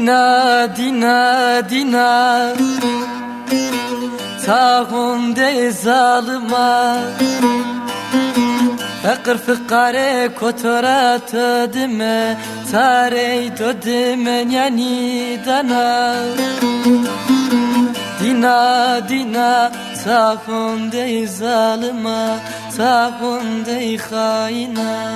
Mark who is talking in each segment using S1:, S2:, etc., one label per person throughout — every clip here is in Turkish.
S1: Dina, dina, dina Sağımde zalıma Fakir fıkare kotora tadime Sarey dodimen yani dana Dina, dina Sağımde zalıma Sağımde haina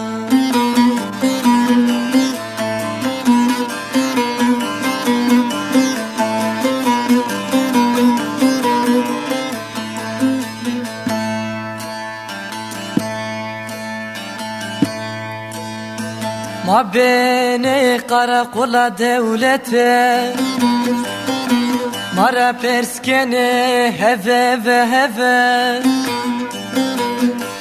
S1: Ma beni karakola devlete Mara perskene heve ve heve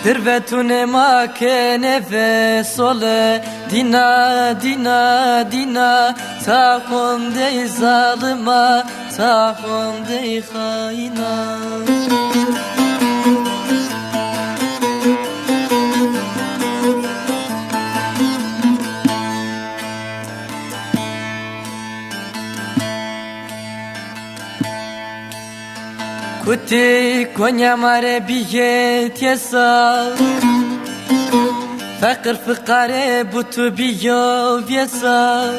S1: Dirvetune makene ve sole Dina, dina, dina Sağımde zalıma Sağımde haina Kuti konya mare biye tiesa Fakir fıkare butu biyo vyesa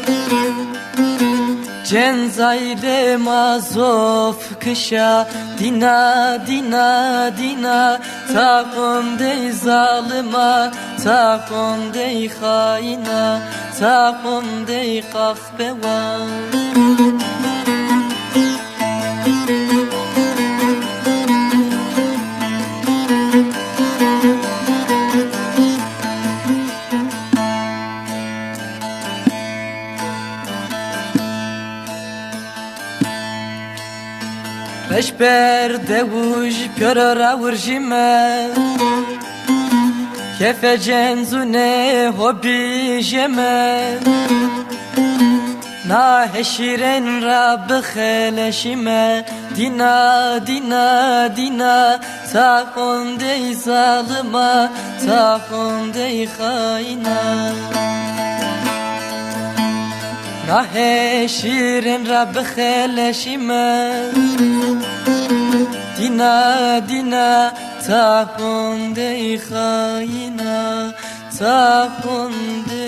S1: Cenzayde mazof kışa Dina, dina, dina Sağımde zalıma Sağımde haina Sağımde kahpeva Beşber devuj pörora vurjime Kefe cenzune hobi jeme Na heşiren rab kheleşime Dina, dina, dina Sağımde zalıma Sağımde haina Nahe şirin Rab kheleşime Dina, dina Sağımde haina Sağımde